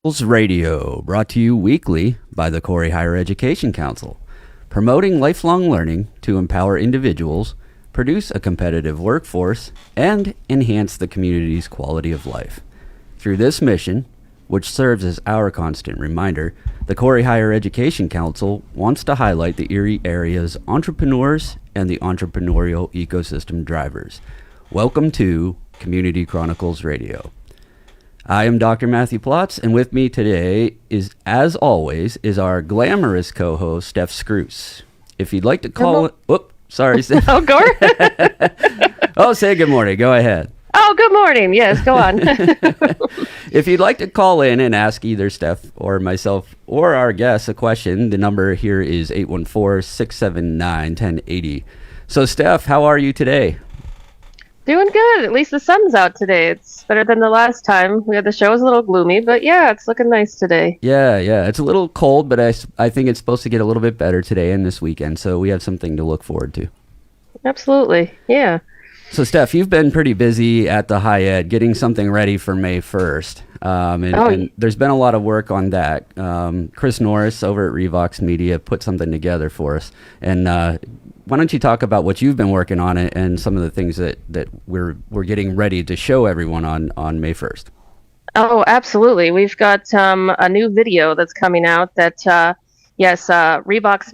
Radio, brought to you weekly by the Corey Higher Education Council, promoting lifelong learning to empower individuals, produce a competitive workforce, and enhance the community's quality of life. Through this mission, which serves as our constant reminder, the Corey Higher Education Council wants to highlight the Erie area's entrepreneurs and the entrepreneurial ecosystem drivers. Welcome to Community Chronicles Radio. I am Dr. Matthew Plotz, and with me today is, as always, is our glamorous co-host, Steph Scroose. If you'd like to call... Sorry, Steph. Oh, Gore? Oh, say good morning. Go ahead. Oh, good morning. Yes, go on. If you'd like to call in and ask either Steph or myself or our guests a question, the number here is 814-679-1080. So, Steph, how are you today? Doing good. At least the sun's out today. It's better than the last time. The show was a little gloomy, but yeah, it's looking nice today. Yeah. It's a little cold, but I think it's supposed to get a little bit better today and this weekend, so we have something to look forward to. Absolutely. Yeah. So, Steph, you've been pretty busy at the High Ed getting something ready for May 1st, and there's been a lot of work on that. Chris Norris over at Revox Media put something together for us, and why don't you talk about what you've been working on and some of the things that we're getting ready to show everyone on May 1st? Oh, absolutely. We've got a new video that's coming out that, Revox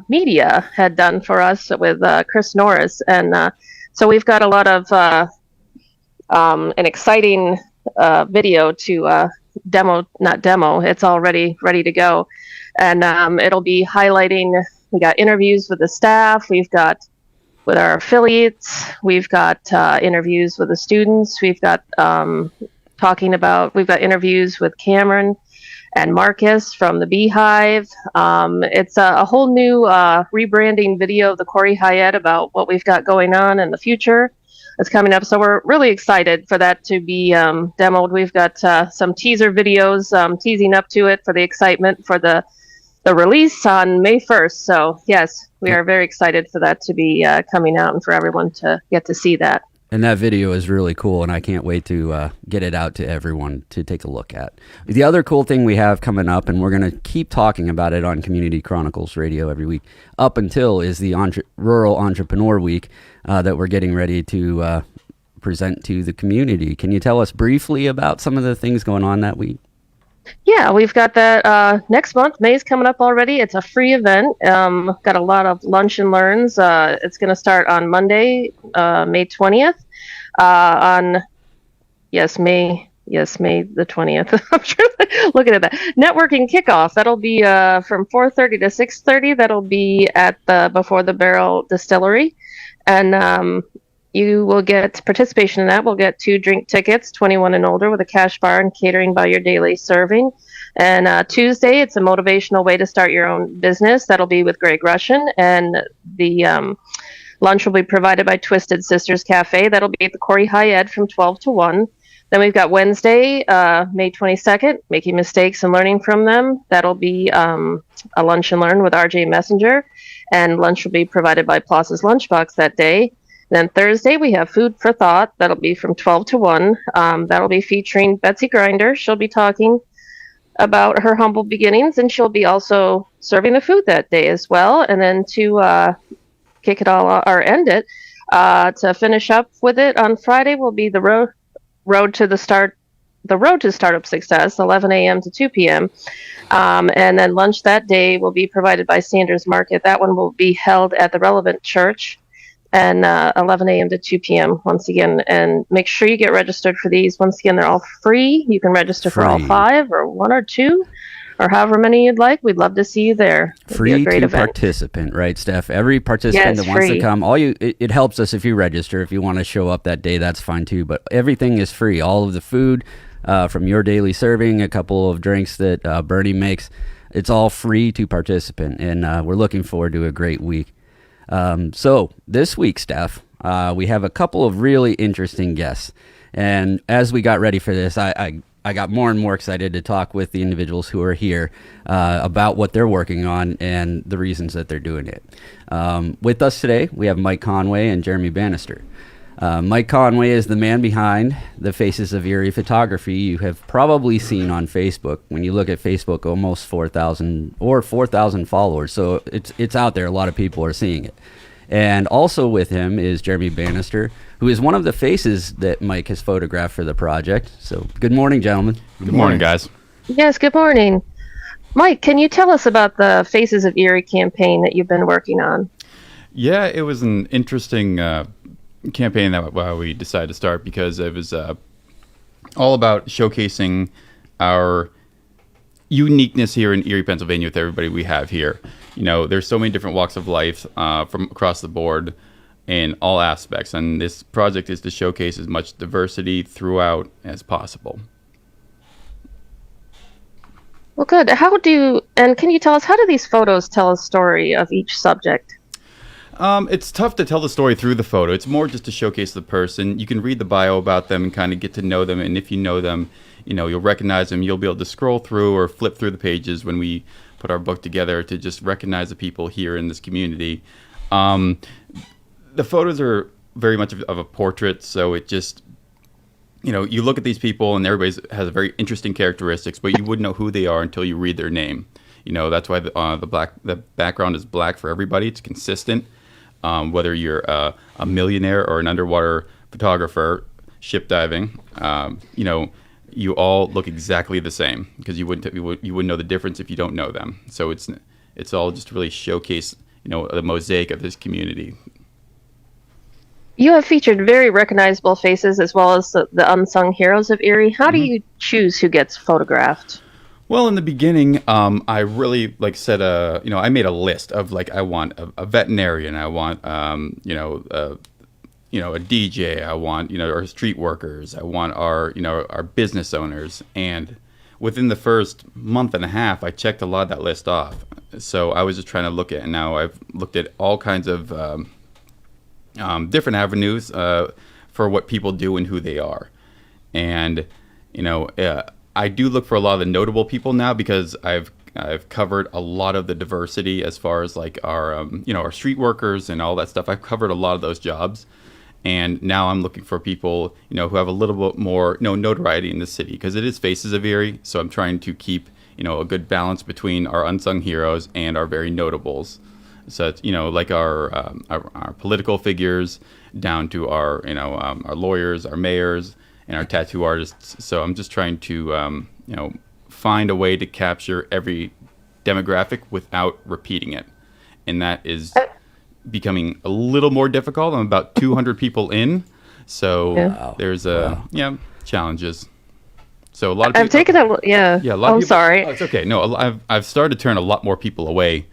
Media had done for us with Chris Norris. And so we've got a lot of an exciting video to not demo. It's already ready to go. And it'll be highlighting... We got interviews with the staff. We've got with our affiliates. We've got interviews with the students. We've got interviews with Cameron and Marcus from the Beehive. It's a whole new rebranding video of the Corey High Ed about what we've got going on in the future. It's coming up, so we're really excited for that to be demoed. We've got some teaser videos teasing up to it for the excitement for the release on May 1st. So, yes, we are very excited for that to be coming out and for everyone to get to see that. And that video is really cool, and I can't wait to get it out to everyone to take a look at. The other cool thing we have coming up, and we're going to keep talking about it on Community Chronicles Radio every week, up until is the Rural Entrepreneur Week that we're getting ready to present to the community. Can you tell us briefly about some of the things going on that week? Yeah, we've got that next month. May's coming up already. It's a free event. Got a lot of lunch and learns. It's going to start on Monday, May 20th. May the 20th. I'm sure. Looking at that networking kickoff. That'll be from 4:30 to 6:30. That'll be at the Before the Barrel Distillery, and you will get participation in that. We'll get 2 drink tickets, 21 and older, with a cash bar and catering by your daily serving. And Tuesday, it's a motivational way to start your own business. That'll be with Greg Russian. And the lunch will be provided by Twisted Sisters Cafe. That'll be at the Corey High Ed from 12 to 1. Then we've got Wednesday, May 22nd, Making Mistakes and Learning from Them. That'll be a lunch and learn with RJ Messenger. And lunch will be provided by Ploss's Lunchbox that day. Then Thursday, we have Food for Thought. That'll be from 12 to 1. That'll be featuring Betsy Grinder. She'll be talking about her humble beginnings, and she'll be also serving the food that day as well. And then to kick it all or end it, to finish up with it on Friday will be the road to startup success, 11 a.m. to 2 p.m. And then lunch that day will be provided by Sanders Market. That one will be held at the Relevant Church. And 11 a.m. to 2 p.m. once again. And make sure you get registered for these. Once again, they're all free. You can register for all 5 or 1 or 2 or however many you'd like. We'd love to see you there. Free to participant, right, Steph? Every participant that wants to come, it helps us if you register. If you want to show up that day, that's fine too. But everything is free. All of the food from your daily serving, a couple of drinks that Bernie makes, it's all free to participant. And we're looking forward to a great week. So this week, Steph, we have a couple of really interesting guests. And as we got ready for this, I got more and more excited to talk with the individuals who are here about what they're working on and the reasons that they're doing it. With us today, we have Mike Conway and Jeremy Bannister. Mike Conway is the man behind the Faces of Erie photography you have probably seen on Facebook. When you look at Facebook, almost 4,000 followers. So it's out there. A lot of people are seeing it. And also with him is Jeremy Bannister, who is one of the faces that Mike has photographed for the project. So good morning, gentlemen. Good morning, guys. Yes, good morning. Mike, can you tell us about the Faces of Erie campaign that you've been working on? Yeah, it was an interesting campaign that we decided to start because it was all about showcasing our uniqueness here in Erie, Pennsylvania with everybody we have here. You know, there's so many different walks of life from across the board in all aspects, and this project is to showcase as much diversity throughout as possible. Well, good. And can you tell us, how do these photos tell a story of each subject? It's tough to tell the story through the photo. It's more just to showcase the person. You can read the bio about them and kind of get to know them. And if you know them, you know, you'll recognize them. You'll be able to scroll through or flip through the pages when we put our book together to just recognize the people here in this community. The photos are very much of a portrait. So it just, you know, you look at these people and everybody has a very interesting characteristics, but you wouldn't know who they are until you read their name. You know, that's why the background is black for everybody. It's consistent. Whether you're a millionaire or an underwater photographer, ship diving, you know, you all look exactly the same because you wouldn't know the difference if you don't know them. So it's all just to really showcase, you know, the mosaic of this community. You have featured very recognizable faces as well as the unsung heroes of Erie. How do you choose who gets photographed? Well, in the beginning, I really said, you know, I made a list of I want a veterinarian, I want, you know, a DJ, I want, you know, our street workers, I want our business owners, and within the first month and a half, I checked a lot of that list off. So I was just trying to look at, and now I've looked at all kinds of different avenues for what people do and who they are, and you know. I do look for a lot of the notable people now because I've covered a lot of the diversity as far as our you know, our street workers and all that stuff. I've covered a lot of those jobs, and now I'm looking for people, you know, who have a little bit more notoriety in the city because it is Faces of Erie. So I'm trying to keep, you know, a good balance between our unsung heroes and our very notables. So it's, you know, like our political figures down to our, you know, our lawyers, our mayors, and our tattoo artists. So I'm just trying to, you know, find a way to capture every demographic without repeating it. And that is becoming a little more difficult. I'm about 200 people in. So there's challenges. So a lot of people... I've taken a... Yeah. Yeah, a lot of people, sorry. Oh, it's okay. No, I've started to turn a lot more people away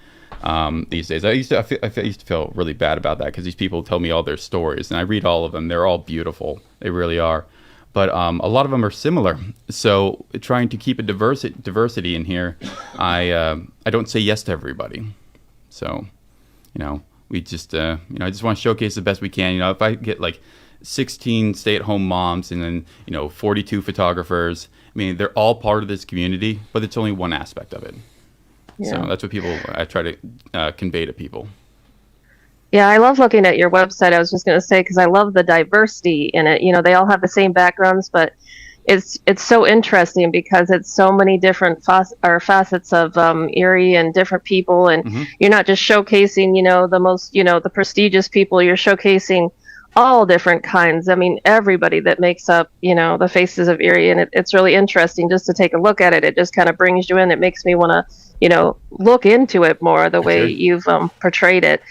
these days. I used to feel really bad about that because these people tell me all their stories. And I read all of them. They're all beautiful. They really are. But a lot of them are similar. So trying to keep a diversity in here, I don't say yes to everybody. So, you know, we just, you know, I just want to showcase the best we can. You know, if I get 16 stay-at-home moms and then, you know, 42 photographers, I mean, they're all part of this community, but it's only one aspect of it. Yeah. So that's what I try to convey to people. Yeah, I love looking at your website. I was just going to say, because I love the diversity in it. You know, they all have the same backgrounds, but it's so interesting because it's so many different facets of Erie and different people. And you're not just showcasing, you know, the most, you know, the prestigious people. You're showcasing all different kinds. I mean, everybody that makes up, you know, the Faces of Erie. And it's really interesting just to take a look at it. It just kind of brings you in. It makes me want to, you know, look into it more the way you've portrayed it.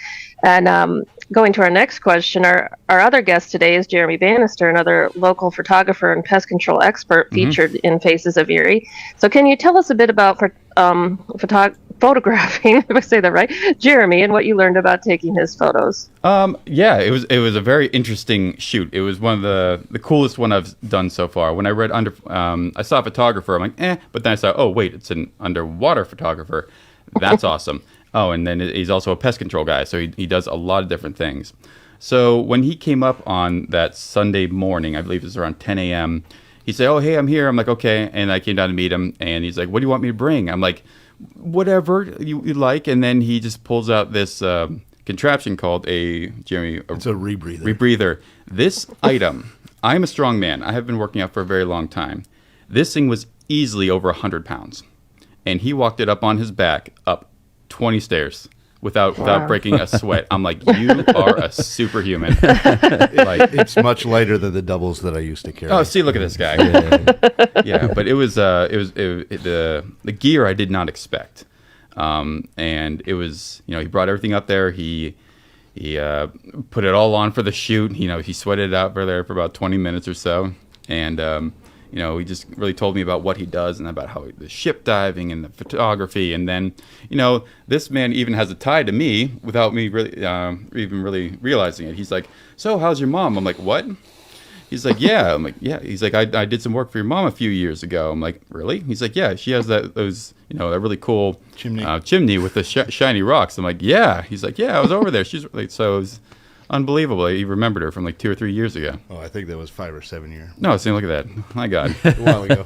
And going to our next question, our other guest today is Jeremy Bannister, another local photographer and pest control expert featured in Faces of Erie. So can you tell us a bit about photographing, if I say that right, Jeremy, and what you learned about taking his photos? Yeah, it was a very interesting shoot. It was one of the coolest one I've done so far. When I read I saw a photographer, I'm like, but then I saw, oh wait, it's an underwater photographer. That's awesome. Oh, and then he's also a pest control guy, so he does a lot of different things. So when he came up on that Sunday morning, I believe it was around 10 a.m., he said, oh, hey, I'm here. I'm like, okay. And I came down to meet him, and he's like, what do you want me to bring? I'm like, whatever you like. And then he just pulls out this contraption called Jeremy, It's a rebreather. rebreather. This item, I'm a strong man. I have been working out for a very long time. This thing was easily over 100 pounds. And he walked it up on his back, up 20 stairs without breaking a sweat. I'm like, you are a superhuman. Like, It's much lighter than the doubles that I used to carry. oh, see, look at this guy. Yeah, but it was the gear I did not expect. And it was, he brought everything up there. He put it all on for the shoot. He sweated it out for there for about 20 minutes or so. And, he just really told me about what he does and about how the ship diving and the photography. And then, this man even has a tie to me without me really even really realizing it. He's like, so how's your mom? I'm like, what? He's like, yeah. I'm like, yeah. He's like, I did some work for your mom a few years ago. I'm like, really? He's like, yeah, she has that really cool chimney with the shiny rocks. I'm like, yeah. He's like, yeah, I was over there. She's like, so it was unbelievable. He remembered her from like 2 or 3 years ago. Oh, I think that was 5 or 7 years. No, see, look at that. My God. A while ago.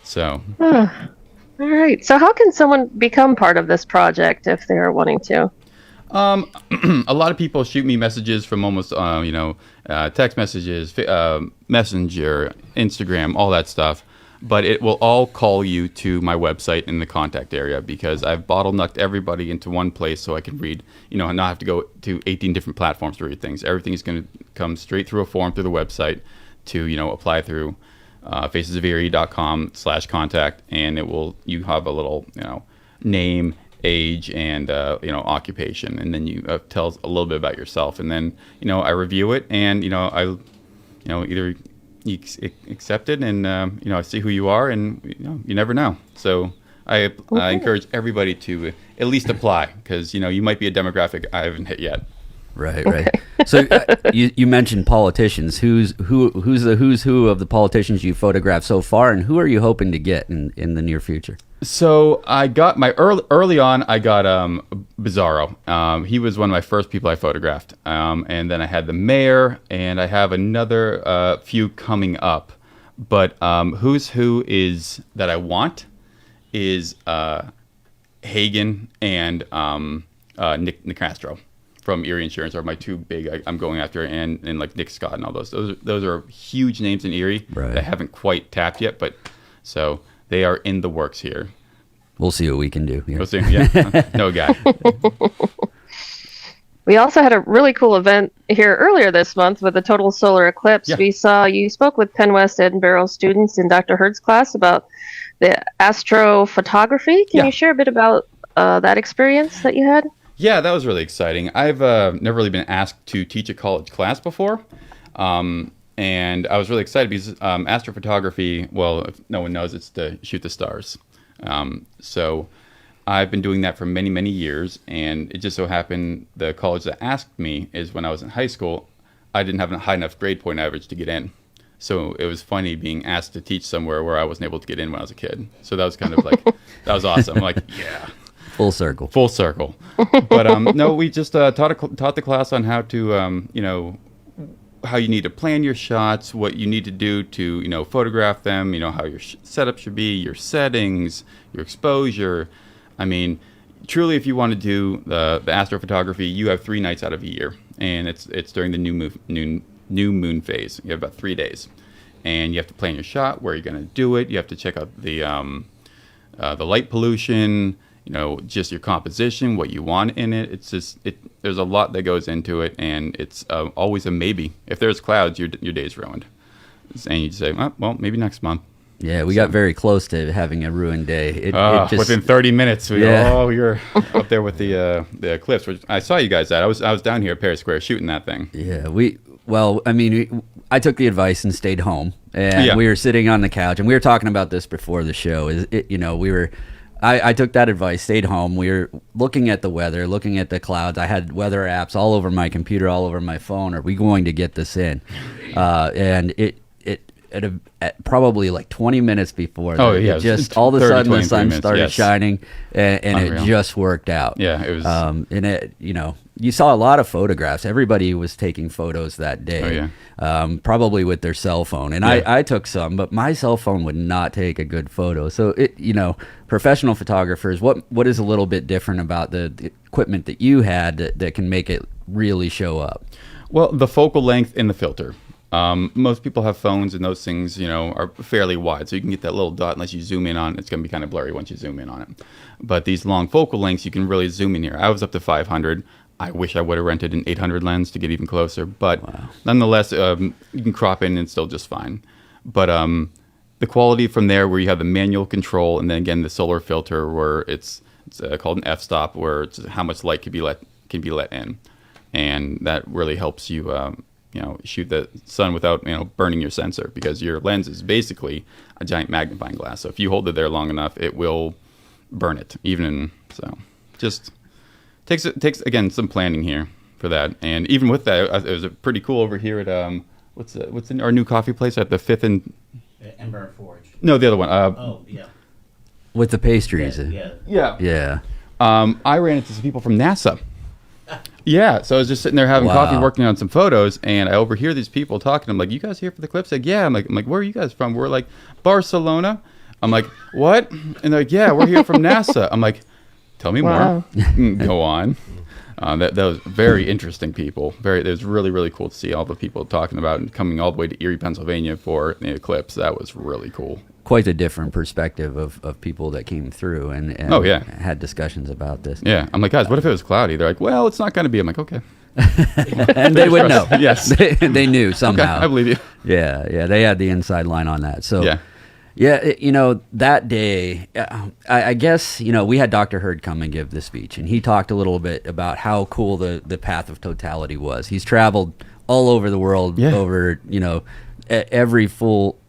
So. All right. So how can someone become part of this project if they're wanting to? A lot of people shoot me messages from almost, text messages, Messenger, Instagram, all that stuff. But it will all call you to my website in the contact area because I've bottlenecked everybody into one place so I can read, and not have to go to 18 different platforms to read things. Everything is going to come straight through a form through the website to, apply through facesoferie.com/contact. And you have a little, name, age, and occupation, and then you tells a little bit about yourself, and then I review it, and I either you accept it, and I see who you are, and you never know. So I encourage everybody to at least apply because you might be a demographic I haven't hit yet. Right. So you mentioned politicians. Who's the who's who of the politicians you photographed so far, and who are you hoping to get in the near future? So I got my early on. I got Bizarro. He was one of my first people I photographed, and then I had the mayor, and I have another few coming up. But who's who is that I want is Hagen and Nick Nicastro from Erie Insurance are my two big I'm going after, and like Nick Scott and all those. Those are huge names in Erie that I haven't quite tapped yet, but so they are in the works here. We'll see what we can do. We'll see. Yeah, no guy. We also had a really cool event here earlier this month with the total solar eclipse. Yeah. We saw you spoke with Penn West Edinburgh students in Dr. Hurd's class about the astrophotography. Can you share a bit about that experience that you had? Yeah, that was really exciting. I've never really been asked to teach a college class before. And I was really excited because astrophotography, well, if no one knows, it's to shoot the stars. So I've been doing that for many, many years. And it just so happened the college that asked me is when I was in high school, I didn't have a high enough grade point average to get in. So it was funny being asked to teach somewhere where I wasn't able to get in when I was a kid. So that was kind of like, that was awesome. I'm like, yeah. Full circle. But no, we just taught the class on how to, how you need to plan your shots, what you need to do to, photograph them, how your setup should be, your settings, your exposure. I mean, truly, if you want to do the astrophotography, you have 3 nights out of a year, and it's during the new moon phase. You have about 3 days, and you have to plan your shot, where you're going to do it. You have to check out the light pollution, just your composition, what you want in it. It's just there's a lot that goes into it, and it's always a maybe. If there's clouds, your day's ruined, and you say, well, maybe next month. Yeah, we got very close to having a ruined day. It just, within 30 minutes, we were up there with the eclipse. Which I saw you guys at. I was down here at Paris Square shooting that thing. Yeah, I took the advice and stayed home, and we were sitting on the couch, and we were talking about this before the show. I took that advice, stayed home. We were looking at the weather, looking at the clouds. I had weather apps all over my computer, all over my phone. Are we going to get this in? And at probably like 20 minutes before, just all of a sudden the sun started shining, and it just worked out. Yeah, it was. And it, you saw a lot of photographs. Everybody was taking photos that day, probably with their cell phone. And I took some, but my cell phone would not take a good photo. So, professional photographers, what is a little bit different about the equipment that you had that can make it really show up? Well, the focal length and the filter. Most people have phones, and those things, are fairly wide, so you can get that little dot. Unless you zoom in on it, it's going to be kind of blurry once you zoom in on it. But these long focal lengths, you can really zoom in here. I was up to 500. I wish I would have rented an 800 lens to get even closer, but nonetheless, you can crop in and still just fine. But the quality from there, where you have the manual control, and then again the solar filter, where it's called an f-stop, where it's how much light can be let in, and that really helps you. Shoot the sun without, burning your sensor, because your lens is basically a giant magnifying glass. So if you hold it there long enough, it will burn it. Just takes again some planning here for that. And even with that, it was pretty cool over here at what's in our new coffee place at the 5th and Ember Forge. No, the other one. With the pastries. Yeah. I ran into some people from NASA. Yeah, so I was just sitting there having coffee, working on some photos, and I overhear these people talking. I'm like, "You guys here for the clips?" Like, "Yeah." I'm like, "Where are you guys from?" We're like, "Barcelona." I'm like, "What?" And they're like, "Yeah, we're here from NASA." I'm like, "Tell me more." Go on. That was very interesting people. It was really, really cool to see all the people talking about and coming all the way to Erie, Pennsylvania for the eclipse. That was really cool. Quite a different perspective of people that came through and had discussions about this. Yeah. I'm like, "Guys, what if it was cloudy?" They're like, "Well, it's not going to be." I'm like, "Okay." And they would know. Yes. They knew somehow. Okay, I believe you. Yeah. They had the inside line on that. So, that day, I guess, we had Dr. Hurd come and give the speech, and he talked a little bit about how cool the path of totality was. He's traveled all over the world over, every full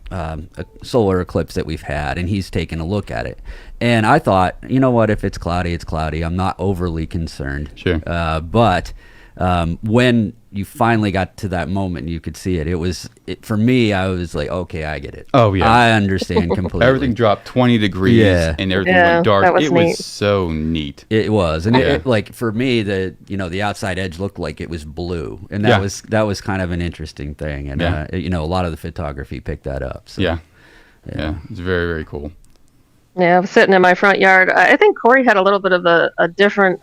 solar eclipse that we've had, and he's taken a look at it. And I thought, if it's cloudy, it's cloudy. I'm not overly concerned. Sure. But when you finally got to that moment and you could see it, for me, I was like, okay, I get it. Oh, yeah. I understand completely. Everything dropped 20 degrees and everything went dark. It was so neat. It was. And it, like, for me, the outside edge looked like it was blue. And that was kind of an interesting thing. And, a lot of the photography picked that up. So, yeah. It's very, very cool. Yeah, I was sitting in my front yard. I think Corey had a little bit of a different,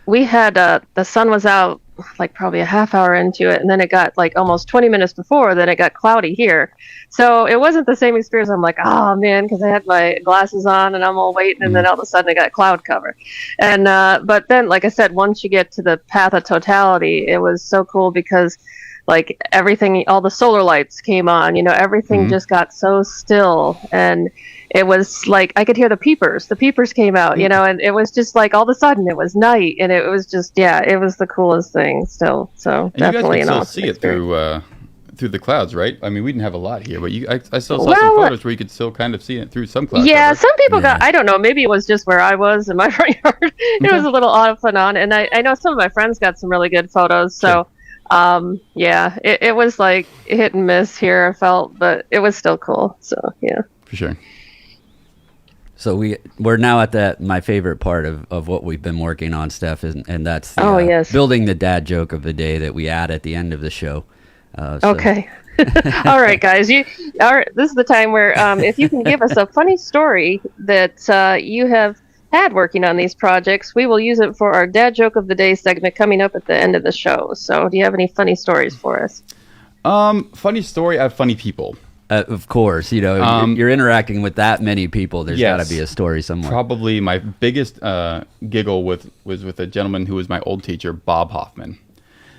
we had, the sun was out like probably a half hour into it, and then it got like almost 20 minutes before, then it got cloudy here. So it wasn't the same experience. I'm like, oh man, because I had my glasses on and I'm all waiting, and then all of a sudden it got cloud cover. And but then, like I said, once you get to the path of totality, it was so cool because like everything, all the solar lights came on, everything just got so still, and it was like I could hear the peepers came out, and it was just like all of a sudden it was night, and it was just it was the coolest thing still. So and definitely you guys an can awesome still see experience. it through the clouds, right? I mean, we didn't have a lot here, but I still saw some photos where you could still kind of see it through some cloud cover. Some people got, I don't know, maybe it was just where I was in my front yard. It was a little off and on, and I know some of my friends got some really good photos. So it was like hit and miss here, I felt, but it was still cool. So for sure. So we're now at my favorite part of what we've been working on, Steph, and that's building the dad joke of the day that we add at the end of the show. Okay. All right, guys. This is the time where if you can give us a funny story that you have had working on these projects, we will use it for our dad joke of the day segment coming up at the end of the show. So do you have any funny stories for us? Funny story. I have funny people. Of course, you're interacting with that many people. There's got to be a story somewhere. Probably my biggest giggle was with a gentleman who was my old teacher, Bob Hoffman.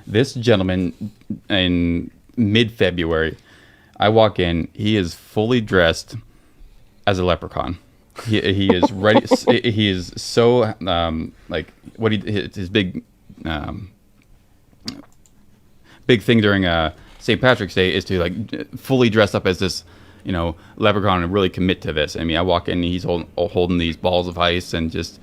This gentleman, in mid-February, I walk in. He is fully dressed as a leprechaun. He is ready. He is so his big thing during St. Patrick's Day is to fully dress up as this, leprechaun and really commit to this. I mean, I walk in and he's holding these balls of ice and just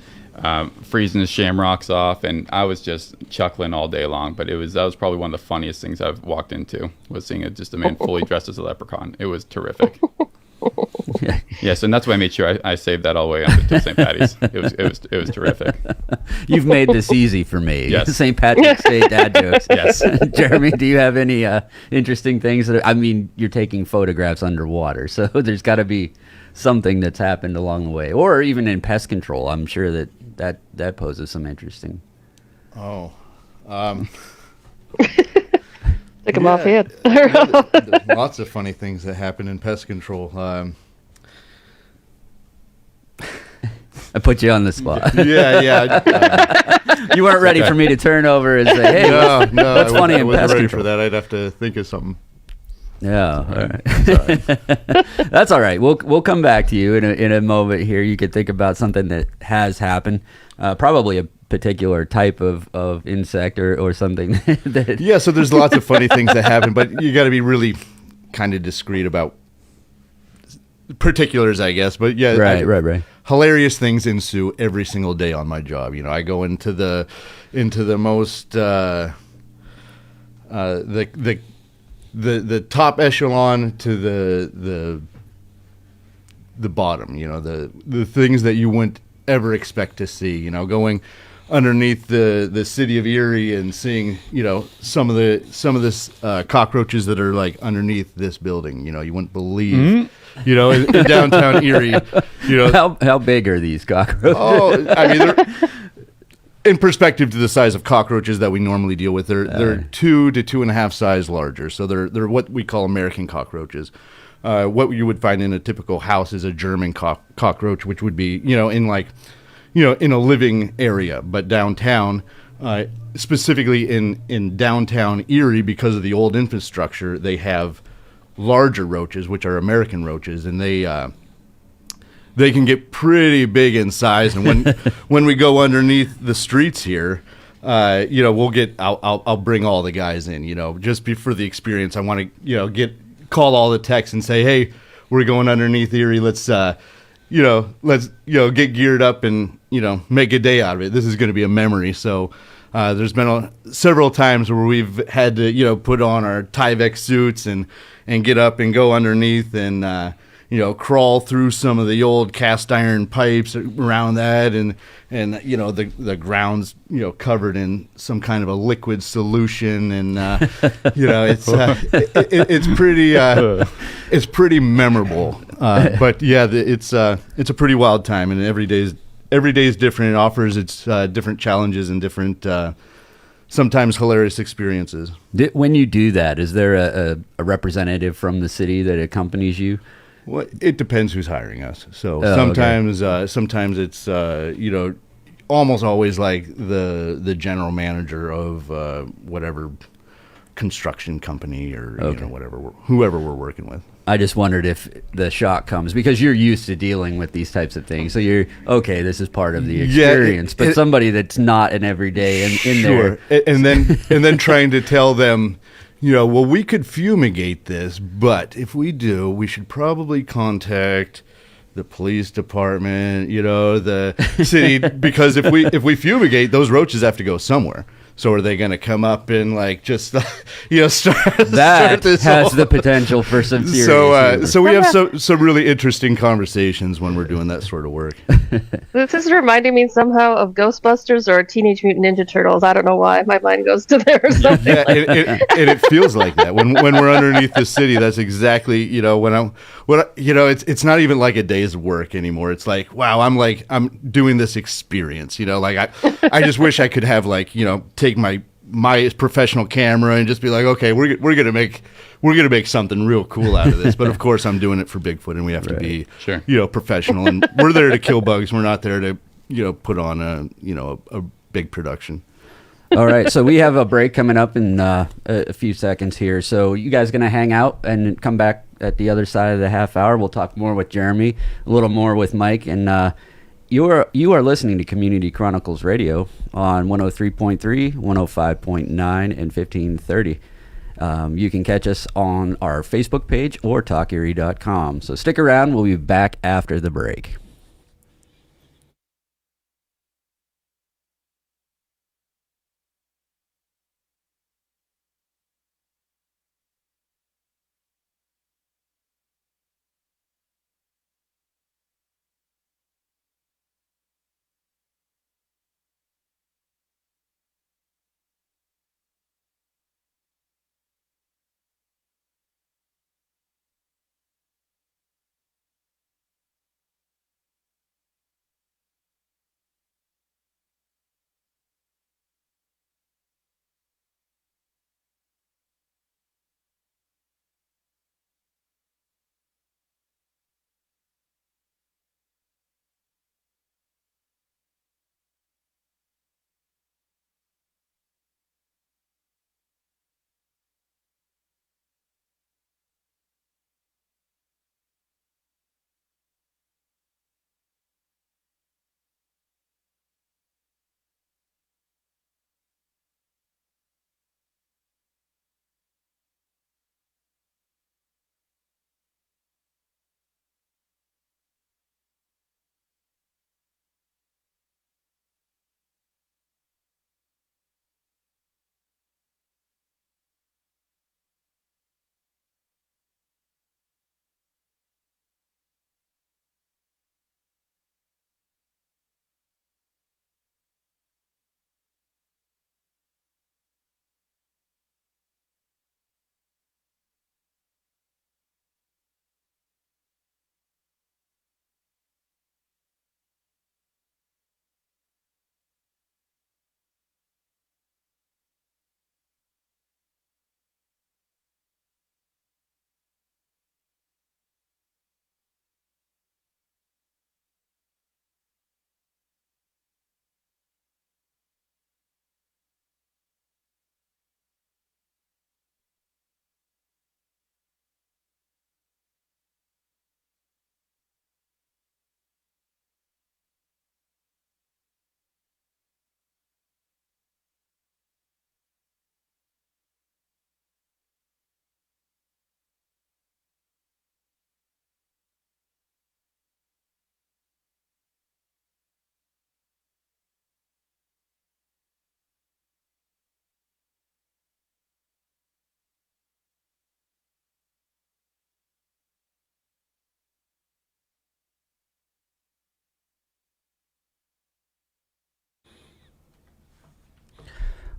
freezing his shamrocks off, and I was just chuckling all day long. But that was probably one of the funniest things I've walked into, was seeing just a man fully dressed as a leprechaun. It was terrific. Yes, and that's why I made sure I saved that all the way up until St. Patty's. It was terrific. You've made this easy for me. Yes. St. Patrick's Day dad jokes. Yes. Jeremy, do you have any interesting things? I mean, you're taking photographs underwater, so there's got to be something that's happened along the way, or even in pest control. I'm sure that poses some interesting. Oh, Took him off hand. there's lots of funny things that happen in pest control. I put you on the spot. Yeah. You weren't ready for me to turn over and say, "Hey, No, what's funny I in wasn't pest ready control?" for that. I'd have to think of something. Yeah, all right. Sorry. That's all right. We'll come back to you in a moment here. You could think about something that has happened, probably a particular type of insect or something that. Yeah, so there's lots of funny things that happen, but you got to be really kind of discreet about particulars, I guess. But yeah, Right. Hilarious things ensue every single day on my job. You know, I go into the most the top echelon to the bottom. You know, the things that you wouldn't ever expect to see. You know, going underneath the city of Erie and seeing, you know, some of the cockroaches that are like underneath this building. You know, you wouldn't believe. You know, in downtown Erie, you know, How big are these cockroaches? oh, I mean, they're, in perspective to the size of cockroaches that we normally deal with, they're 2 to 2.5 size larger. So they're what we call American cockroaches. What you would find in a typical house is a German cockroach, which would be, you know, in like, you know, in a living area. But downtown, specifically in downtown Erie, because of the old infrastructure, they have larger roaches, which are American roaches, and they can get pretty big in size. And when we go underneath the streets here, you know, I'll bring all the guys in, you know, just for the experience. I want to, you know, call all the techs and say, hey, we're going underneath Erie. Let's get geared up and, you know, make a day out of it. This is going to be a memory. So there's been several times where we've had to, you know, put on our Tyvek suits and get up and go underneath and, you know, crawl through some of the old cast iron pipes around that, and you know, the ground's, you know, covered in some kind of a liquid solution, and you know, it's pretty memorable. But yeah, it's a pretty wild time, and every day is different. It offers its different challenges and different sometimes hilarious experiences. When you do that, is there a representative from the city that accompanies you? Well, it depends who's hiring us. So okay. sometimes it's you know, almost always like the general manager of whatever construction company or you know, whoever we're working with. I just wondered if the shock comes because you're used to dealing with these types of things. So you're okay. This is part of the experience. But somebody that's not an everyday in sure. there, and then trying to tell them, you know, well, we could fumigate this, but if we do, we should probably contact the police department, you know, the city, because if we fumigate, those roaches have to go somewhere. So are they going to come up and like just, you know, start this has the potential for some serious humor. So we have some really interesting conversations when we're doing that sort of work. This is reminding me somehow of Ghostbusters or Teenage Mutant Ninja Turtles. I don't know why my mind goes to there or something. Yeah, and it feels like that when we're underneath the city. That's exactly, you know, you know, it's not even like a day's work anymore. It's like, wow, I'm doing this experience. You know, like I just wish I could have, like, you know, take my professional camera and just be like, okay, we're gonna make something real cool out of this. But of course, I'm doing it for Bigfoot, and we have to be, sure, you know, professional. And we're there to kill bugs. We're not there to, you know, put on a big production. All right, so we have a break coming up in a few seconds here. So you guys going to hang out and come back at the other side of the half hour. We'll talk more with Jeremy, a little more with Mike, and you are listening to Community Chronicles Radio on 103.3, 105.9, and 1530. You can catch us on our Facebook page or talkerie.com. So stick around. We'll be back after the break.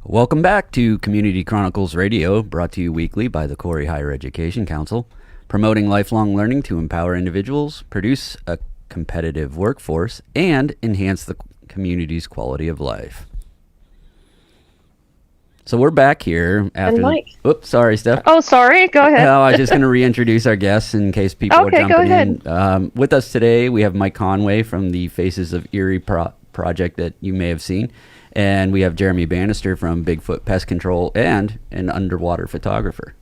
Welcome back to Community Chronicles Radio, brought to you weekly by the Corey Higher Education Council, promoting lifelong learning to empower individuals, produce a competitive workforce, and enhance the community's quality of life. So we're back here after. Mike. Oops, sorry, Steph. Oh, sorry. Go ahead. No, I was just going to reintroduce our guests in case people are Okay, jumping go ahead. in. With us today, we have Mike Conway from the Faces of Erie project that you may have seen. And we have Jeremy Bannister from Bigfoot Pest Control and an underwater photographer.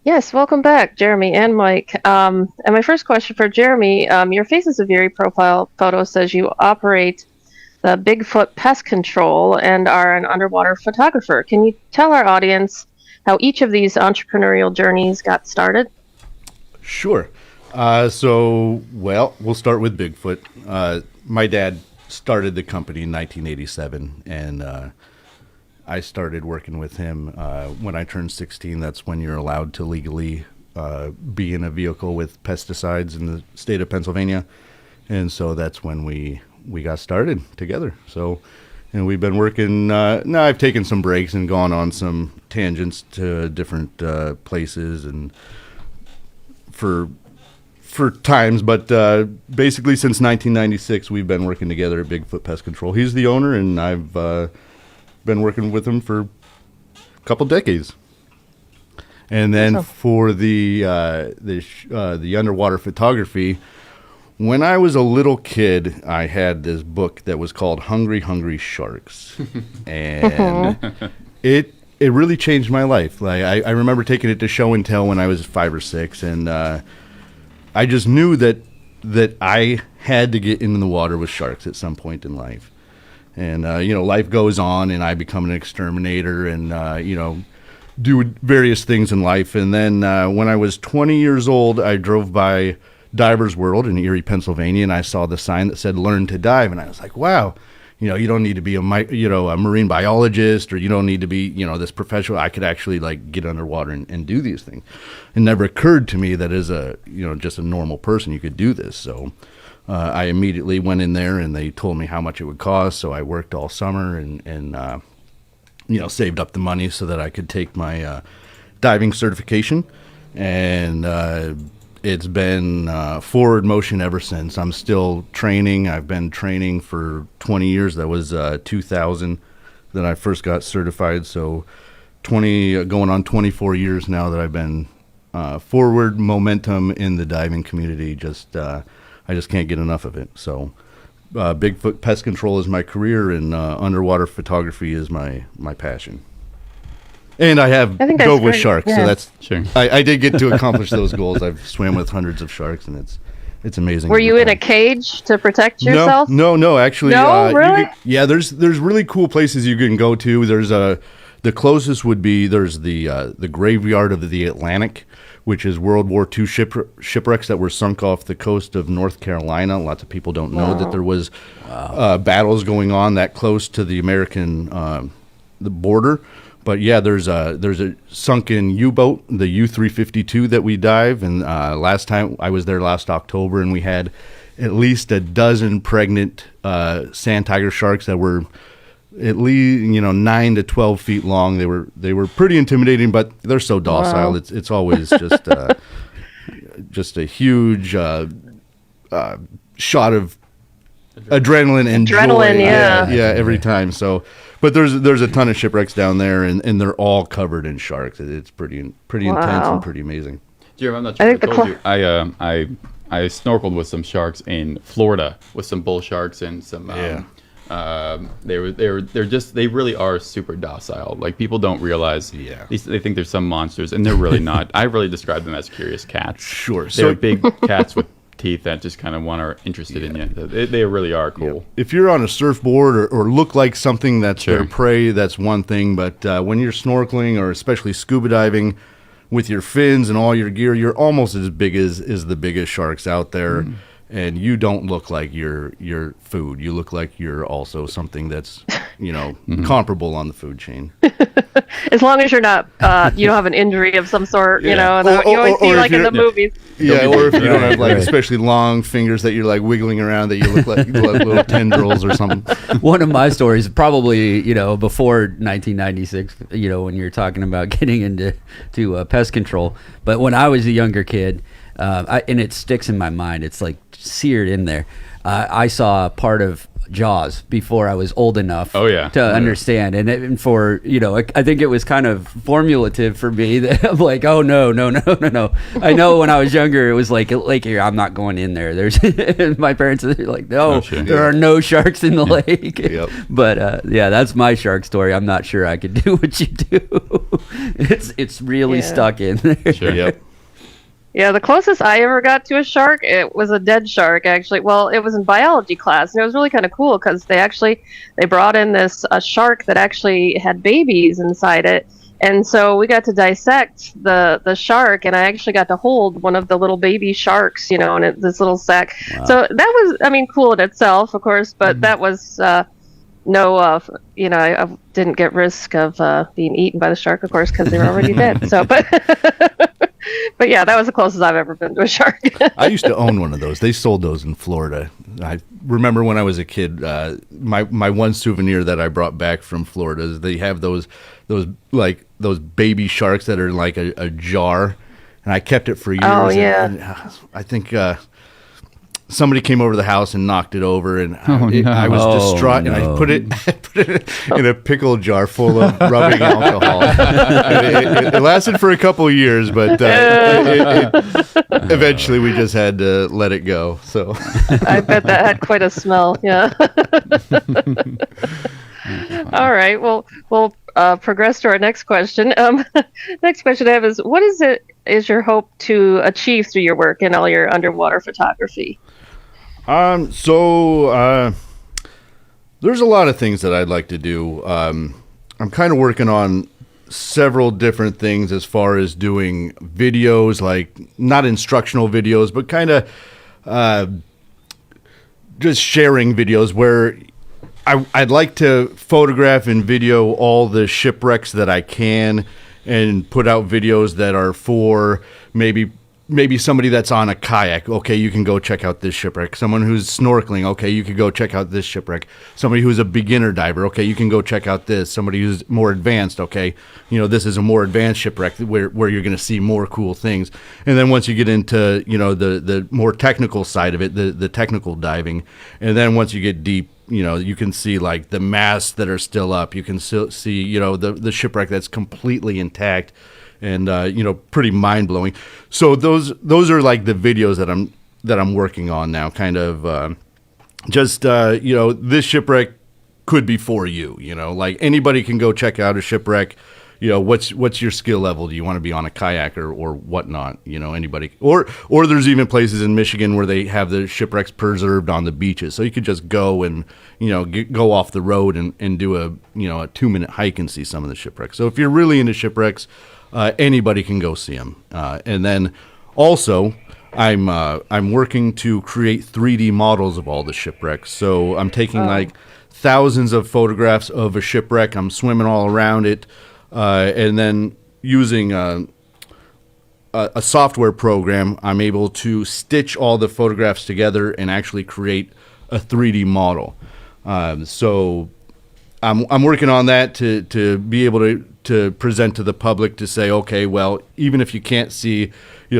Yes, welcome back, Jeremy and Mike. And my first question for Jeremy, your Faces of Erie profile photo says you operate the Bigfoot Pest Control and are an underwater photographer. Can you tell our audience how each of these entrepreneurial journeys got started? Sure. We'll start with Bigfoot. My dad started the company in 1987, and I started working with him when I turned 16. That's when you're allowed to legally be in a vehicle with pesticides in the state of Pennsylvania, and so that's when we got started together. So, and we've been working. Now I've taken some breaks and gone on some tangents to different places and for times, but basically since 1996 we've been working together at Bigfoot Pest Control. He's the owner, and I've been working with him for a couple decades. And then for the underwater photography, when I was a little kid, I had this book that was called Hungry, Hungry Sharks, and it really changed my life. Like I remember taking it to show and tell when I was 5 or 6, and I just knew that I had to get into the water with sharks at some point in life. And, life goes on, and I become an exterminator and, do various things in life. And then when I was 20 years old, I drove by Divers World in Erie, Pennsylvania, and I saw the sign that said "Learn to Dive," and I was like, "Wow, you don't need to be a marine biologist, or you don't need to be this professional. I could actually get underwater and do these things." It never occurred to me that as a just a normal person you could do this. So I immediately went in there, and they told me how much it would cost. So I worked all summer and saved up the money so that I could take my diving certification, and it's been forward motion ever since. I'm still training. I've been training for 20 years. That was 2000 that I first got certified. So going on 24 years now that I've been forward momentum in the diving community. I just can't get enough of it. So Bigfoot Pest Control is my career, and underwater photography is my passion. And I dove with sharks, so that's Sure. I did get to accomplish those goals. I've swam with hundreds of sharks, and it's amazing. Were you in a cage to protect yourself? No. Actually, no, really? There's really cool places you can go to. There's the closest would be the graveyard of the Atlantic, which is World War II shipwrecks that were sunk off the coast of North Carolina. Lots of people don't know that there was battles going on that close to the American the border. But yeah, there's a sunken U-boat, the U-352 that we dive. And last time I was there last October, and we had at least a dozen pregnant sand tiger sharks that were at least 9 to 12 feet long. They were pretty intimidating, but they're so docile. Wow. It's always just a huge shot of adrenaline and joy. Yeah, every time. So. But there's a ton of shipwrecks down there, and they're all covered in sharks. It's pretty intense and pretty amazing. Jeremy, I'm not sure if I told you. I snorkeled with some sharks in Florida with some bull sharks and some. They really are super docile. Like, people don't realize. Yeah. They think they're some monsters, and they're really not. I really describe them as curious cats. Sure. They're big cats with teeth that just kind of are interested in you. They really are cool. If you're on a surfboard or look like something that's their prey, that's one thing. But when you're snorkeling, or especially scuba diving, with your fins and all your gear, you're almost as big as the biggest sharks out there. And you don't look like you're food. You look like you're also something that's comparable on the food chain. As long as you're not, you don't have an injury of some sort, you know, you always see or like in the movies. Yeah, or if you don't have like especially long fingers that you're like wiggling around, that you look like little tendrils or something. One of my stories, probably before 1996, when you're talking about getting into pest control, but when I was a younger kid, and it sticks in my mind, it's like seared in there. I saw part of Jaws before I was old enough to understand, and for I think it was kind of formulative for me that I'm like, oh no. I know when I was younger it was like Lake Erie, I'm not going in there. There's my parents are like, no, there are no sharks in the lake. Yep. But that's my shark story. I'm not sure I could do what you do. It's really stuck in there. Sure. Yep. Yeah, the closest I ever got to a shark, it was a dead shark, actually. Well, it was in biology class, and it was really kind of cool because they brought in a shark that actually had babies inside it. And so we got to dissect the shark, and I actually got to hold one of the little baby sharks, in this little sack. Wow. So that was, cool in itself, of course, but that was I didn't get risk of being eaten by the shark, of course, because they were already dead. So, but yeah, that was the closest I've ever been to a shark. I used to own one of those. They sold those in Florida. I remember when I was a kid, my one souvenir that I brought back from Florida is they have those baby sharks that are in like a jar, and I kept it for years. Oh yeah. And I think somebody came over the house and knocked it over, and I was distraught. And I put it in a pickle jar full of rubbing alcohol. It lasted for a couple of years, but eventually we just had to let it go. So I bet that had quite a smell. Yeah. All right. Well, we'll progress to our next question. Next question I have is, what is your hope to achieve through your work and all your underwater photography? So there's a lot of things that I'd like to do. I'm kind of working on several different things as far as doing videos, like not instructional videos, but kind of just sharing videos where I'd like to photograph and video all the shipwrecks that I can and put out videos that are for maybe somebody that's on a kayak. Okay, you can go check out this shipwreck. Someone who's snorkeling. Okay, you could go check out this shipwreck. Somebody who's a beginner diver. Okay, you can go check out this. Somebody who's more advanced. Okay, this is a more advanced shipwreck where you're going to see more cool things. And then once you get into the more technical side of it, the technical diving, and then once you get deep, you can see like the masts that are still up. You can still see the shipwreck that's completely intact. And pretty mind blowing. So those are like the videos that I'm working on now. Kind of this shipwreck could be for you. Like anybody can go check out a shipwreck. What's your skill level? Do you want to be on a kayak or whatnot? Anybody. Or there's even places in Michigan where they have the shipwrecks preserved on the beaches, so you could just go and go off the road and do a 2-minute hike and see some of the shipwrecks. So if you're really into shipwrecks, anybody can go see them. And then also, I'm working to create 3D models of all the shipwrecks. So I'm taking like thousands of photographs of a shipwreck. I'm swimming all around it, and then using a software program, I'm able to stitch all the photographs together and actually create a 3D model. So I'm working on that to be able to present to the public to say, okay, well, even if you can't see,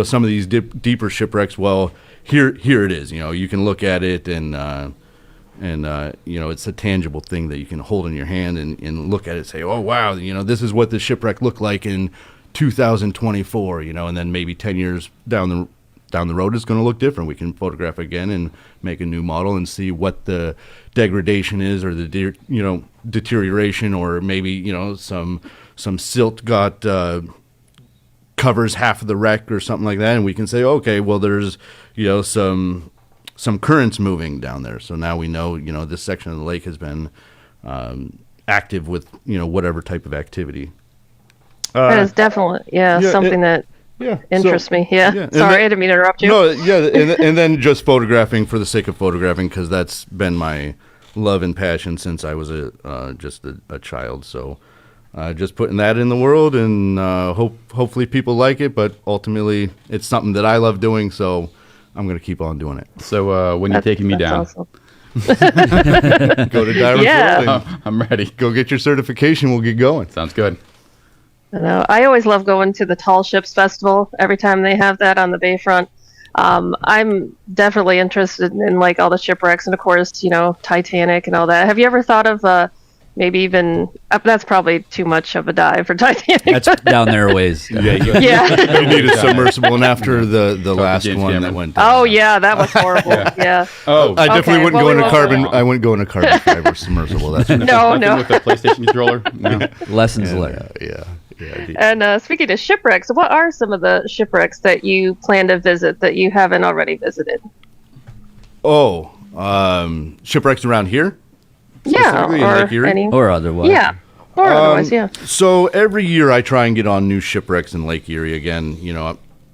some of these deeper shipwrecks, well, here it is. You can look at it and it's a tangible thing that you can hold in your hand and look at it and say, oh, wow, this is what the shipwreck looked like in 2024, and then maybe 10 years down the road it's going to look different. We can photograph again and make a new model and see what the degradation is or the deterioration, or maybe some silt got covers half of the wreck or something like that, and we can say, okay, well, there's some currents moving down there, so now we know this section of the lake has been active with whatever type of activity. That is definitely something that interests me. Yeah. Sorry, I didn't mean to interrupt you. No, yeah, and then just photographing for the sake of photographing, because that's been my love and passion since I was just a child. So just putting that in the world, and hopefully people like it. But ultimately, it's something that I love doing, so I'm going to keep on doing it. So when you're taking me down, Awesome. Go to Divers Yeah. World and I'm ready. go get your certification. We'll get going. Sounds good. I know. I always love going to the Tall Ships Festival every time they have that on the Bayfront. I'm definitely interested in like all the shipwrecks and of course, Titanic and all that. Have you ever thought of maybe even that's probably too much of a dive for Titanic. That's down there a ways. Yeah, Yeah. you need a submersible, and after the last James one Cameron. that went down. Oh yeah, that was horrible. Yeah. Oh, I definitely Okay, wouldn't well, go we in a won't carbon. go I wouldn't go in a carbon fiber submersible. That's for No, nothing no. with the PlayStation controller. No. Lessons learned. yeah. And speaking of shipwrecks, what are some of the shipwrecks that you plan to visit that you haven't already visited? Oh, shipwrecks around here? Yeah, Specifically in or Lake Erie? any. Or otherwise. Yeah, or otherwise, yeah. So every year I try and get on new shipwrecks in Lake Erie again.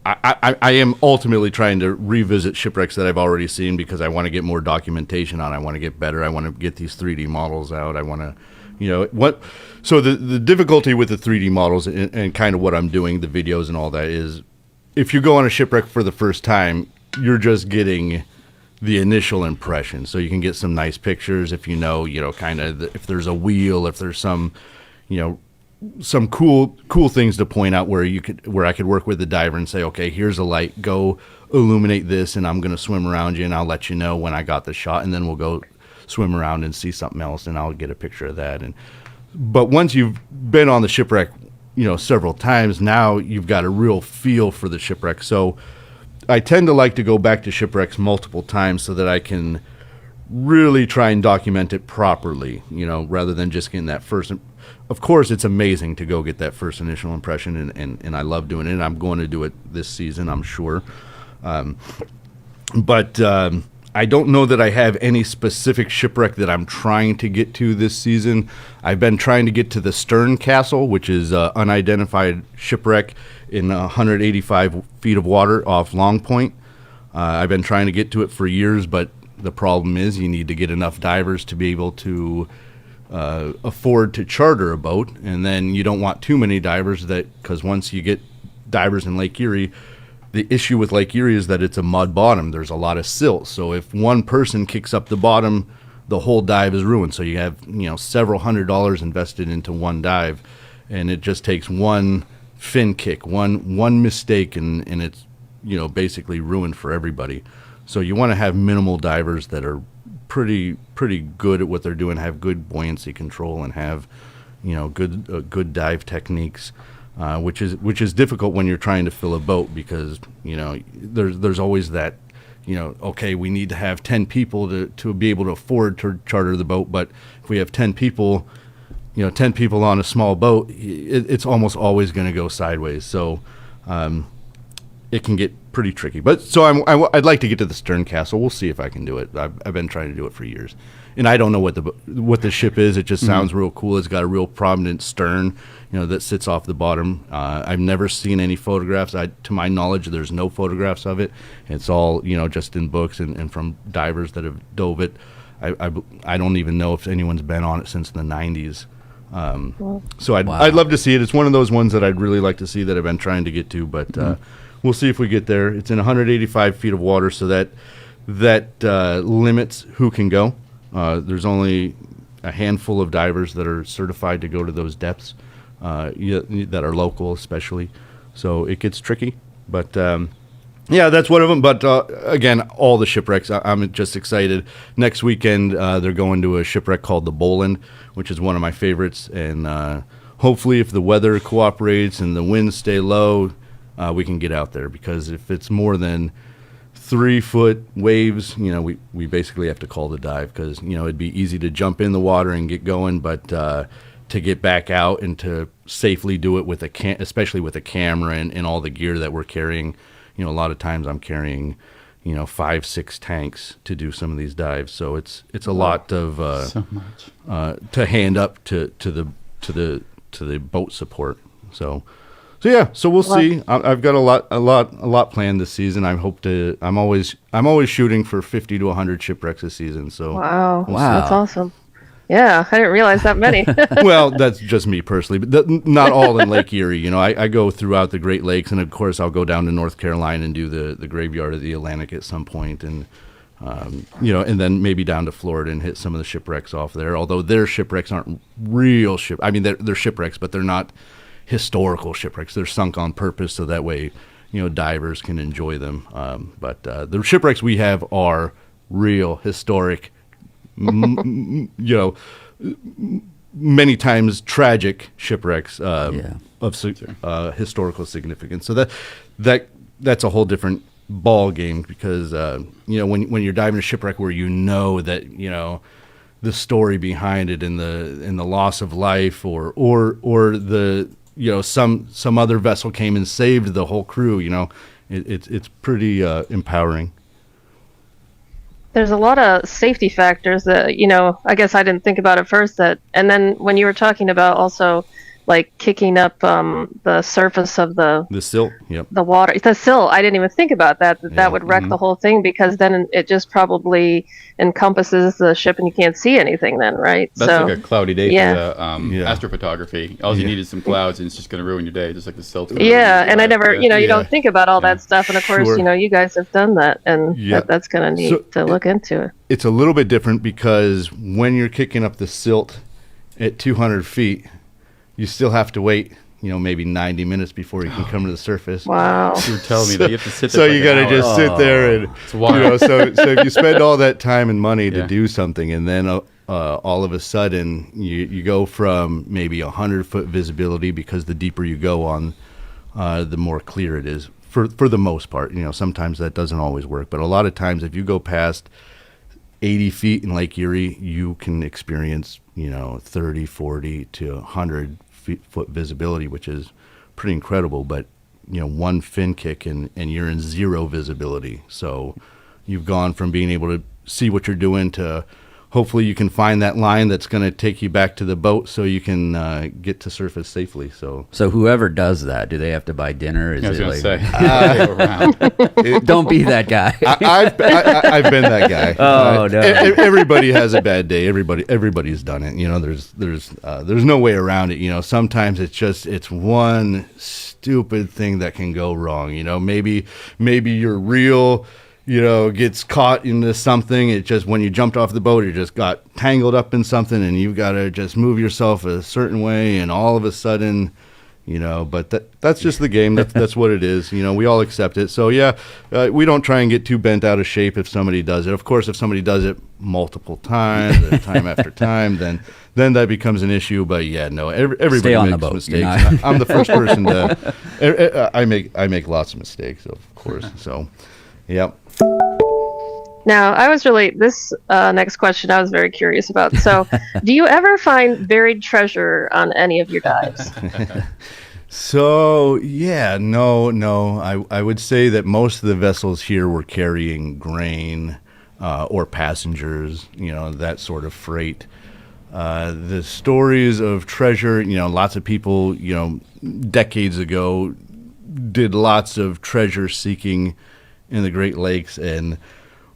I am ultimately trying to revisit shipwrecks that I've already seen because I want to get more documentation on. I want to get better. I want to get these 3D models out. I want to, So the difficulty with the 3D models and kind of what I'm doing, the videos and all that is, if you go on a shipwreck for the first time, you're just getting the initial impression. So you can get some nice pictures if kind of if there's a wheel, if there's some, some cool things to point out where I could work with the diver and say, okay, here's a light, go illuminate this, and I'm going to swim around you, and I'll let you know when I got the shot, and then we'll go swim around and see something else, and I'll get a picture of that. But once you've been on the shipwreck, several times, now you've got a real feel for the shipwreck. So I tend to like to go back to shipwrecks multiple times so that I can really try and document it properly, rather than just getting that first. Of course, it's amazing to go get that first initial impression, and I love doing it, and I'm going to do it this season, I'm sure. But I don't know that I have any specific shipwreck that I'm trying to get to this season. I've been trying to get to the Stern Castle, which is an unidentified shipwreck in 185 feet of water off Long Point. I've been trying to get to it for years, but the problem is you need to get enough divers to be able to afford to charter a boat, and then you don't want too many divers because once you get divers in Lake Erie, the issue with Lake Erie is that it's a mud bottom. There's a lot of silt. So if one person kicks up the bottom, the whole dive is ruined. So you have, several $100s invested into one dive, and it just takes one fin kick, one mistake, and it's, basically ruined for everybody. So you want to have minimal divers that are pretty good at what they're doing, have good buoyancy control, and have, good dive techniques. Which is difficult when you're trying to fill a boat because there's always that okay, we need to have 10 people to be able to afford to charter the boat, but if we have 10 people 10 people on a small boat, it's almost always going to go sideways, so it can get pretty tricky. But so I'd like to get to the Stern Castle. We'll see if I can do it. I've been trying to do it for years, and I don't know what the ship is. It just sounds real cool. It's got a real prominent stern, that sits off the bottom. I've never seen any photographs. To my knowledge, there's no photographs of it. It's all just in books and from divers that have dove it. I don't even know if anyone's been on it since the 90s. So I'd love to see it. It's one of those ones that I'd really like to see that I've been trying to get to, but we'll see if we get there. It's in 185 feet of water, so that limits who can go. There's only a handful of divers that are certified to go to those depths, that are local especially. So it gets tricky. But, that's one of them. But, again, all the shipwrecks, I'm just excited. Next weekend, they're going to a shipwreck called the Boland, which is one of my favorites. And hopefully if the weather cooperates and the winds stay low, we can get out there. Because if it's more than 3-foot waves, we basically have to call the dive because, it'd be easy to jump in the water and get going, but to get back out and to safely do it with especially with a camera and all the gear that we're carrying, a lot of times I'm carrying, 5-6 tanks to do some of these dives. So it's a lot of So much to hand up to the boat support. So So we'll see. I've got a lot planned this season. I'm always shooting for 50 to 100 shipwrecks this season. So Wow. Wow. That's awesome. Yeah, I didn't realize that many. well, that's just me personally, but not all in Lake Erie. You know, I go throughout the Great Lakes, and of course, I'll go down to North Carolina and do the graveyard of the Atlantic at some point, and you know, and then maybe down to Florida and hit some of the shipwrecks off there. Although their shipwrecks aren't real I mean, they're shipwrecks, but they're not historical shipwrecks. They're sunk on purpose so that way, you know, divers can enjoy them. But the shipwrecks we have are real, historic, you know, many times tragic shipwrecks of historical significance. So that's a whole different ball game because you know, when you're diving a shipwreck where you know that, you know, the story behind it and the loss of life or the, you know, some other vessel came and saved the whole crew, you know, it's pretty empowering. There's a lot of safety factors that, you know, I guess I didn't think about at first and then when you were talking about also like kicking up the surface of the silt, yep. The water, the silt, I didn't even think about that would wreck the whole thing because then it just probably encompasses the ship and you can't see anything then, right? That's like a cloudy day for the astrophotography. All you need is some clouds and it's just going to ruin your day, just like the silt. Yeah, and I never, you know, you don't think about all that stuff. And of course, you know, you guys have done that and that's kind of neat to look into it. It's a little bit different because when you're kicking up the silt at 200 feet, you still have to wait, you know, maybe 90 minutes before you can come to the surface. Wow. You're telling me that you have to sit there. So you got to just sit there and, you know, so if you spend all that time and money to do something and then all of a sudden you go from maybe 100-foot visibility because the deeper you go on, the more clear it is for the most part. You know, sometimes that doesn't always work, but a lot of times if you go past 80 feet in Lake Erie, you can experience, you know, 30, 40 to 100 foot visibility, which is pretty incredible. But, you know, one fin kick and you're in zero visibility. So you've gone from being able to see what you're doing to hopefully you can find that line that's going to take you back to the boat so you can get to surface safely. So whoever does that, do they have to buy dinner? I was going to say, don't be that guy. I've been that guy. Oh no! Everybody has a bad day. Everybody's done it. You know, there's no way around it. You know, sometimes it's one stupid thing that can go wrong. You know, maybe your reel, you know, gets caught into something. It just, when you jumped off the boat, it just got tangled up in something and you've got to just move yourself a certain way and all of a sudden, you know, but that's just the game. That's what it is. You know, we all accept it. So yeah, we don't try and get too bent out of shape if somebody does it. Of course, if somebody does it multiple times, time after time, then that becomes an issue. But yeah, no, everybody makes mistakes. I'm the first person to, I make lots of mistakes, of course. So, yep. Now, this next question I was very curious about. So, do you ever find buried treasure on any of your dives? So, yeah, no. I would say that most of the vessels here were carrying grain or passengers, you know, that sort of freight. The stories of treasure, you know, lots of people, you know, decades ago did lots of treasure seeking in the Great Lakes, and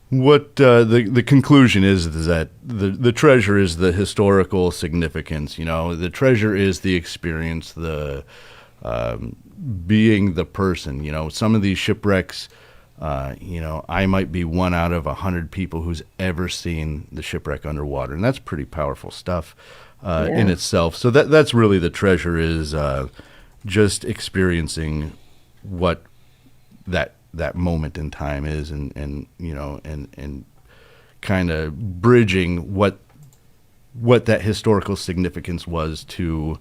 what the conclusion is that the treasure is the historical significance. You know, the treasure is the experience, the being the person. You know, some of these shipwrecks, you know, I might be one out of 100 people who's ever seen the shipwreck underwater, and that's pretty powerful stuff in itself. So that's really the treasure, is just experiencing what that moment in time is, and you know, and kind of bridging what that historical significance was to,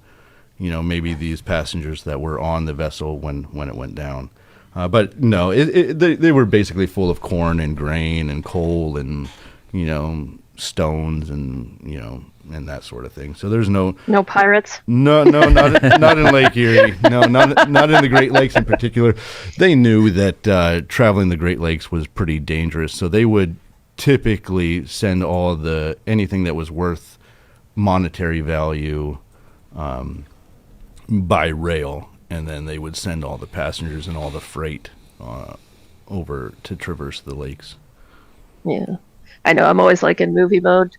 you know, maybe these passengers that were on the vessel when it went down. But no, they were basically full of corn and grain and coal and, you know, stones and, you know, and that sort of thing. So there's no pirates. No, not in Lake Erie. No, not in the Great Lakes in particular. They knew that traveling the Great Lakes was pretty dangerous, so they would typically send anything that was worth monetary value by rail. and then they would send all the passengers and all the freight over to traverse the lakes. Yeah. I know. I'm always like in movie mode.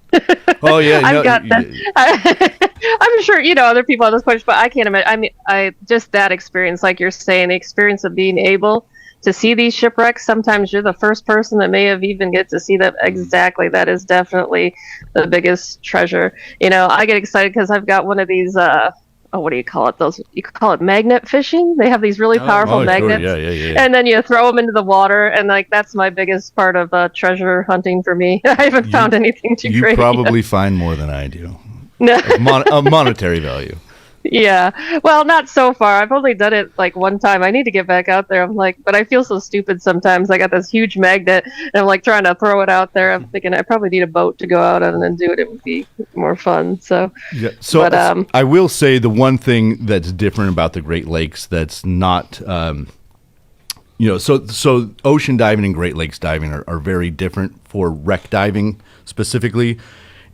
Oh yeah, I've got that. I'm sure other people on this point, but I can't imagine. I mean, I just that experience, like you're saying, the experience of being able to see these shipwrecks. Sometimes you're the first person that may have even get to see them. Exactly, that is definitely the biggest treasure. I get excited because I've got one of these. What do you call it? Those you call it magnet fishing. They have these really powerful magnets, sure. Yeah. and then you throw them into the water, and like that's my biggest part of treasure hunting for me. I haven't found anything too great. You probably find more than I do. No. Of monetary value. Yeah. Well, not so far. I've only done it like one time. I need to get back out there. I'm like, but I feel so stupid sometimes. I got this huge magnet and I'm like trying to throw it out there. I'm thinking I probably need a boat to go out on and do it. It would be more fun. So, yeah. So I will say the one thing that's different about the Great Lakes that's not, so ocean diving and Great Lakes diving are very different. For wreck diving specifically,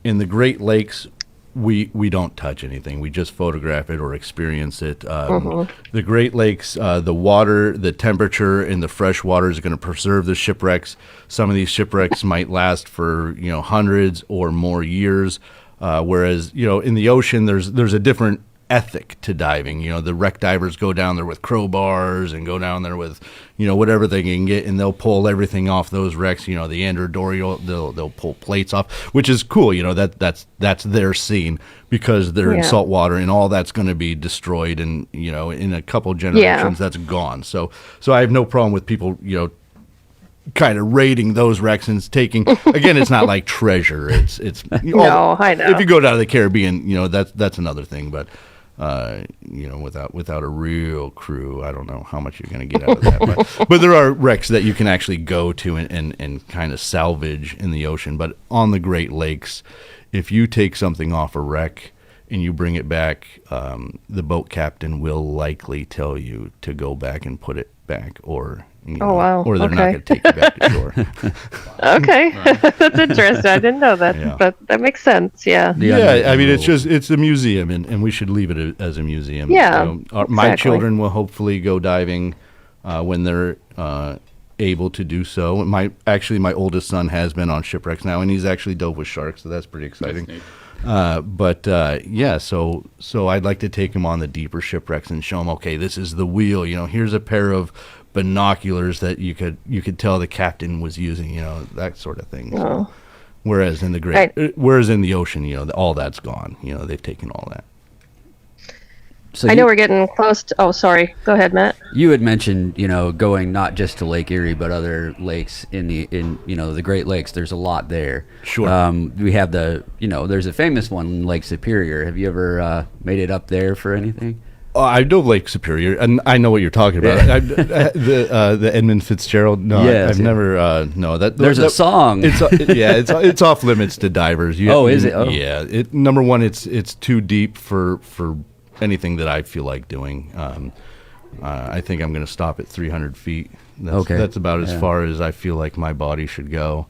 in the Great Lakes, we don't touch anything. We just photograph it or experience it. The Great Lakes, the water, the temperature in the fresh water is going to preserve the shipwrecks. Some of these shipwrecks might last for hundreds or more years, whereas in the ocean there's a different ethic to diving. The wreck divers go down there with crowbars and go down there with whatever they can get, and they'll pull everything off those wrecks. The Andor they'll pull plates off, which is cool. That's their scene because they're in salt water, and all that's going to be destroyed, and in a couple generations that's gone. So I have no problem with people kind of raiding those wrecks and taking. Again, it's not like treasure. It's no, I know. If you go down to the Caribbean, that's another thing, but. Without a real crew, I don't know how much you're going to get out of that. But there are wrecks that you can actually go to and kind of salvage in the ocean. But on the Great Lakes, if you take something off a wreck and you bring it back, the boat captain will likely tell you to go back and put it back, or or they're not going to take you back to shore. Okay, that's interesting. I didn't know that, but that makes sense. Yeah. I mean, it's a museum, and we should leave it as a museum. Yeah, my children will hopefully go diving when they're able to do so. My oldest son has been on shipwrecks now, and he's actually dove with sharks, so that's pretty exciting. So I'd like to take him on the deeper shipwrecks and show him, okay, this is the wheel. Here's a pair of binoculars that you could tell the captain was using. That sort of thing. So, whereas in the ocean, all that's gone. They've taken all that. So I know we're getting close to... Oh, sorry. Go ahead, Matt. You had mentioned, going not just to Lake Erie, but other lakes in the Great Lakes. There's a lot there. Sure. We have there's a famous one in Lake Superior. Have you ever made it up there for anything? Oh, I know Lake Superior, and I know what you're talking about. The Edmund Fitzgerald. No, I've never. No, there's a song. It's off limits to divers. Is it? Oh. Yeah. Number one, it's too deep for anything that I feel like doing. I think I'm going to stop at 300 feet. That's about as far as I feel like my body should go.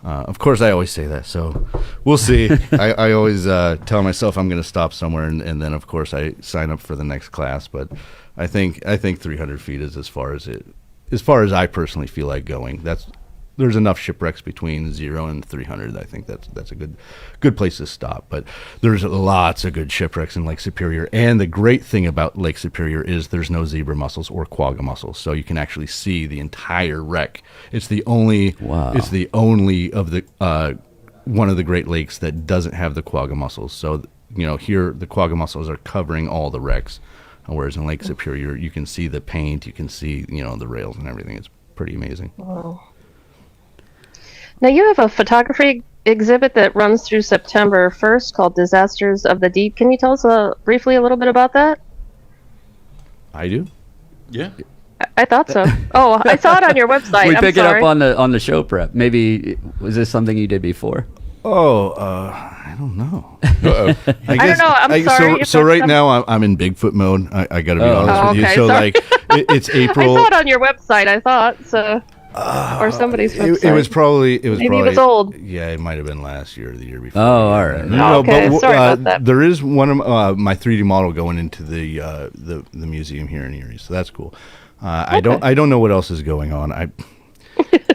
Of course, I always say that, so we'll see. I always tell myself I'm going to stop somewhere, and then, of course, I sign up for the next class. But I think 300 feet is as far as I personally feel like going. There's enough shipwrecks between 0 and 300. I think that's a good place to stop. But there's lots of good shipwrecks in Lake Superior. And the great thing about Lake Superior is there's no zebra mussels or quagga mussels, so you can actually see the entire wreck. It's the only. Wow. It's the only of the one of the Great Lakes that doesn't have the quagga mussels. So here the quagga mussels are covering all the wrecks, whereas in Lake Superior you can see the paint, you can see the rails and everything. It's pretty amazing. Wow. Now, you have a photography exhibit that runs through September 1st called Disasters of the Deep. Can you tell us briefly a little bit about that? I do. Yeah. I thought so. Oh, I saw it on your website. We pick it up on the show prep. Maybe, was this something you did before? I don't know. I don't know. I'm sorry. So right now I'm in Bigfoot mode. I got to be honest with you. So sorry. it's April. I saw it on your website. I thought so. or somebody's website? It was probably. Maybe it was old. Yeah, it might have been last year or the year before. Oh, all right. No, Okay, but sorry about that. there is one of my 3D model going into the museum here in Erie, so that's cool. I don't know what else is going on.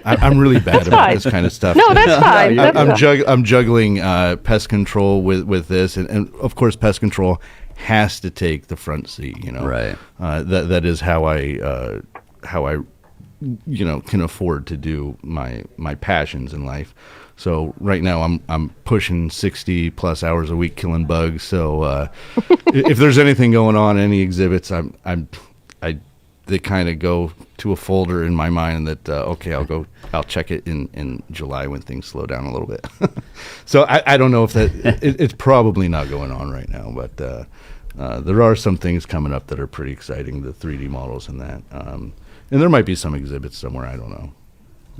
I'm really bad about fine. this kind of stuff. No, that's fine. you're That's fine. I'm juggling pest control with this, and of course, pest control has to take the front seat. Right. That is how I can afford to do my passions in life. So right now I'm pushing 60 plus hours a week killing bugs. So if there's anything going on, any exhibits, they kind of go to a folder in my mind that okay, I'll check it in July when things slow down a little bit. So I don't know if it's probably not going on right now, but there are some things coming up that are pretty exciting, the 3D models and that. And there might be some exhibits somewhere, I don't know.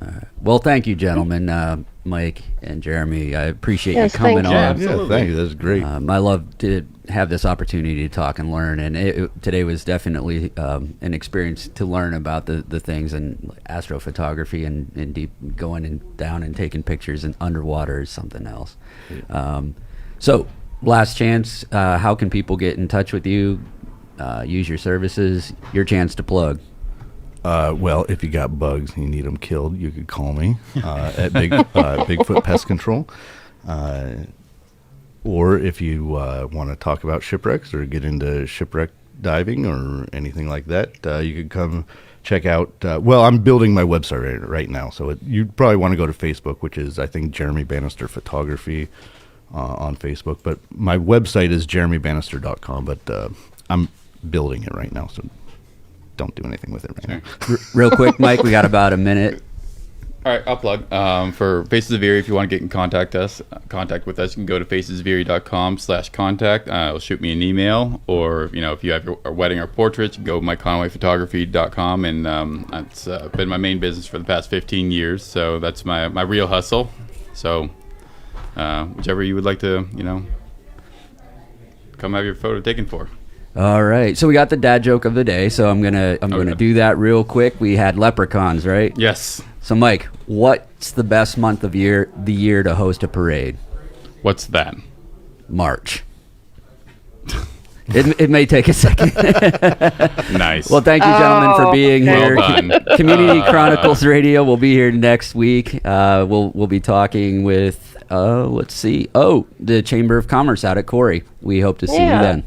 All right. Well, thank you, gentlemen, Mike and Jeremy. I appreciate Yes, you coming thank you. on. Absolutely. Yeah, thank you. That's great. I love to have this opportunity to talk and learn, and today was definitely an experience to learn about the things and astrophotography and deep going down and taking pictures and underwater is something else. So, last chance. How can people get in touch with you? Use your services. Your chance to plug. Well, if you got bugs and you need them killed, you could call me at Bigfoot Pest Control. Or if you want to talk about shipwrecks or get into shipwreck diving or anything like that, you could come check out. Well, I'm building my website right now, so you'd probably want to go to Facebook, which is, I think, Jeremy Bannister Photography on Facebook. But my website is jeremybannister.com, but I'm building it right now, so don't do anything with it right now. Real quick, Mike, we got about a minute. All right, I'll plug. For Faces of Erie, if you want to get in contact with us, you can go to facesoferie.com/contact. It'll shoot me an email, or if you have a wedding or portraits, you can go to myconwayphotography.com, and it's been my main business for the past 15 years. So that's my real hustle. So whichever you would like to, come have your photo taken for. All right, so we got the dad joke of the day. So I'm gonna do that real quick. We had leprechauns, right? Yes. So Mike, what's the best month of the year to host a parade? What's that? March. It may take a second. Nice. Well, thank you, gentlemen, for being okay. here. Well done. Community Chronicles Radio will be here next week. We'll be talking with the Chamber of Commerce out at Corey. We hope to see you then.